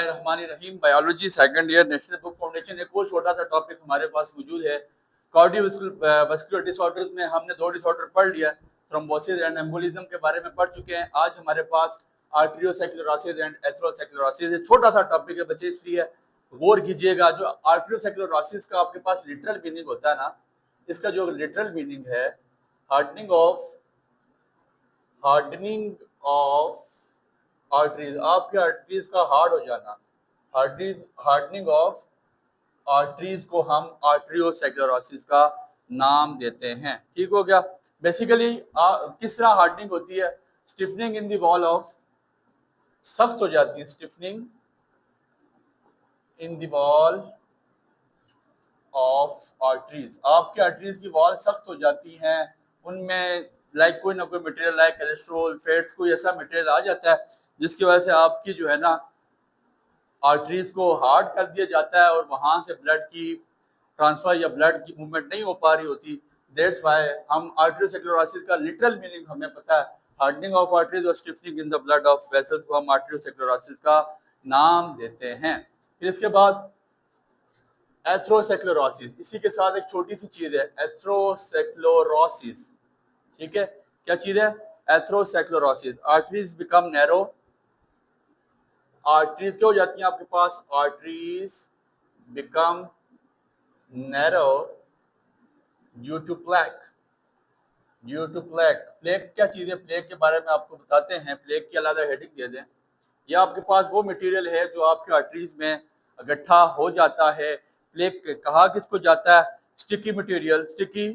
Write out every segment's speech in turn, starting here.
बिस्मिल्लाहिर्रहमानिर्रहीम। Biology second year, national book foundation. एक और छोटा सा टॉपिक हमारे पास मौजूद है। कार्डियोवैस्कुलर डिसऑर्डर्स में हमने 2 डिसऑर्डर पढ़ लिया, थ्रोम्बोसिस एंड एम्बोलिज्म के बारे में पढ़ चुके हैं। आज हमारे पास आर्टरियोसेक्युलरोसिस एंड एथेरोसेक्युलरोसिस है। छोटा सा टॉपिक है बच्चे, इसलिए गौर कीजिएगा। जो आर्टरियोसेक्युलरोसिस का आपके पास लिटरल मीनिंग होता है ना, इसका जो लिटरल मीनिंग है हार्डनिंग ऑफ आर्टरीज, आपके आर्टरीज का हार्ड हो जाना, हार्डनिंग ऑफ आर्टरीज को हम आर्टरियोसेक्युलरोसिस का नाम देते हैं। ठीक हो गया। बेसिकली किस तरह हार्डनिंग होती है? Stiffening in the wall of, सख्त हो जाती है, stiffening in the wall of arteries. आपके आर्टरीज की वॉल सख्त हो जाती हैं, उनमें लाइक कोई ना कोई मटेरियल, लाइक कोलेस्ट्रॉल, फैट्स, कोई ऐसा मटेरियल आ जाता है जिसकी वजह से आपकी जो है ना आर्टरीज को हार्ड कर दिया जाता है और वहां से ब्लड की ट्रांसफर या ब्लड की मूवमेंट नहीं हो पा रही होती। दैट्स व्हाई हम आर्टरियोसेक्युलरोसिस का लिटरल मीनिंग हमें पता है, हार्डनिंग ऑफ आर्टरीज और stiffening in the blood of vessels को हम आर्टरियोसेक्युलरोसिस का नाम देते हैं। फिर इसके बाद एथेरोसेक्युलरोसिस, इसी के साथ एक छोटी सी चीज है एथेरोसेक्युलरोसिस। ठीक है, क्या चीज है? Atherosclerosis. Arteries become narrow, arteries क्या हो जाती हैं आपके पास? Arteries become narrow due to plaque, due to plaque. Plaque क्या चीज है? प्लेक के बारे में आपको बताते हैं। प्लेक की अलग हेडिंग दे दें। यह आपके पास वो मटेरियल है जो आपके आर्टरीज में इकट्ठा हो जाता है। प्लेक कहा किसको जाता है? Sticky material, sticky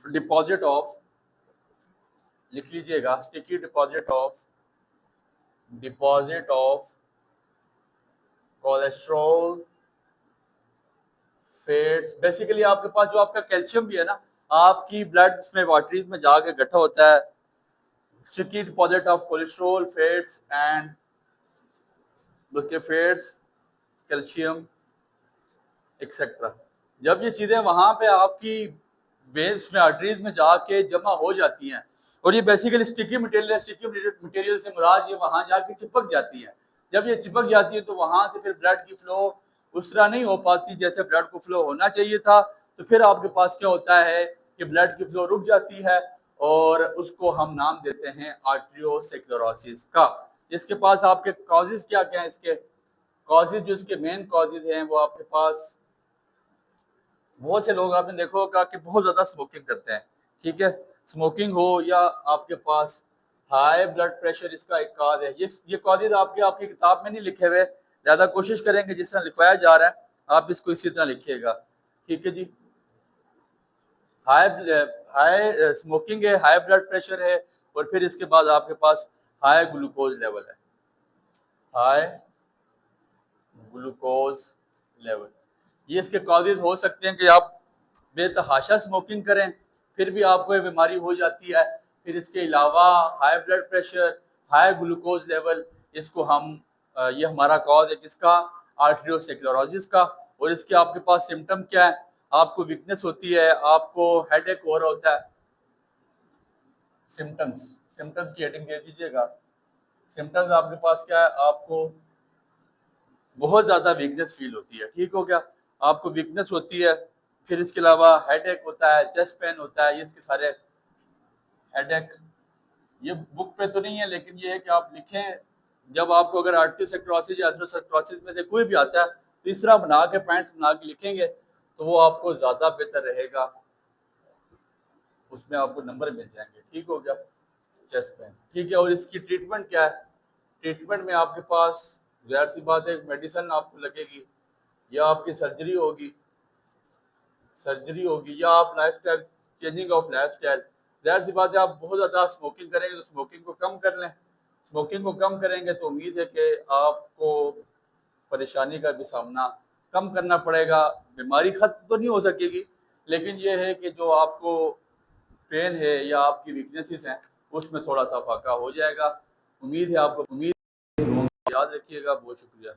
deposit of, लिख लीजिएगा, sticky deposit of cholesterol, fats. Basically आपके पास जो आपका कैल्शियम भी है ना, आपकी ब्लड में आर्टरीज में जाके इकट्ठा होता है। Sticky deposit of cholesterol, fats and fats, calcium etcetera. जब ये चीजें वहां पे आपकी वेन्स में, आर्टरीज में जाके जमा हो जाती हैं, और ये बेसिकली स्टिकी मटेरियल है, स्टिकी मटेरियल से मुराद ये वहां जाके चिपक जाती है। जब ये चिपक जाती है तो वहां से फिर ब्लड की फ्लो उस तरह नहीं हो पाती जैसे ब्लड को फ्लो होना चाहिए था। तो फिर आपके पास क्या होता है कि ब्लड की फ्लो रुक जाती है और उसको हम नाम देते हैं आर्टरियोसेक्युलरोसिस का। इसके पास आपके कॉजेज क्या क्या है? इसके कॉजेज, जो इसके मेन कॉजेज हैं, वो आपके पास बहुत से लोग आपने देखा होगा कि बहुत ज्यादा स्मोकिंग करते हैं। ठीक है, स्मोकिंग हो या आपके पास हाई ब्लड प्रेशर, इसका एक कॉज है। ये कॉजेज आपकी किताब में नहीं लिखे हुए, ज्यादा कोशिश करेंगे जिस तरह लिखवाया जा रहा है आप इसको इसी तरह लिखिएगा। ठीक है जी। हाई हाई स्मोकिंग है, हाई ब्लड प्रेशर है, और फिर इसके बाद आपके पास हाई ग्लूकोज लेवल है, हाई ग्लूकोज लेवल। ये इसके कॉजेज हो सकते हैं कि आप बेतहाशा स्मोकिंग करें फिर भी आपको ये बीमारी हो जाती है। फिर इसके अलावा high blood pressure, high glucose level, इसको हम ये हमारा कॉज है किसका? आर्टरियोसेक्युलरोसिस का। और इसके आपके पास सिम्टम क्या है? आपको वीकनेस होती है, आपको हेडेक हो रहा होता है। सिम्टम्स, सिम्टम्स की हेडिंग दे दीजिएगा। सिम्टम्स आपके पास क्या है? आपको बहुत ज्यादा वीकनेस फील होती है। ठीक हो गया, आपको वीकनेस होती है। फिर इसके अलावा हेडेक होता है, चेस्ट पेन होता है। ये इसके सारे हेडेक, ये बुक पे तो नहीं है लेकिन ये है कि आप लिखें। जब आपको अगर आर्टरियोसेक्युलरोसिस या एथेरोसेक्युलरोसिस में से कोई भी आता है तो इस तरह बना के, पॉइंट्स बना के लिखेंगे तो वो आपको ज्यादा बेहतर रहेगा, उसमें आपको नंबर मिल जाएंगे। ठीक हो गया, चेस्ट पेन। ठीक है, और इसकी ट्रीटमेंट क्या है? ट्रीटमेंट में आपके पास जाहिर सी बात है मेडिसिन आपको लगेगी, या आपकी सर्जरी होगी, या आप life style, changing of life style. जाहिर सी बात है आप बहुत ज़्यादा स्मोकिंग करेंगे तो स्मोकिंग को कम कर लें। स्मोकिंग को कम करेंगे तो उम्मीद है कि आपको परेशानी का भी सामना कम करना पड़ेगा। बीमारी खत्म तो नहीं हो सकेगी, लेकिन ये है कि जो आपको पेन है या आपकी वीकनेसेस हैं उसमें थोड़ा सा फाका हो जाएगा। उम्मीद है आपको, उम्मीद याद रखिएगा। बहुत शुक्रिया।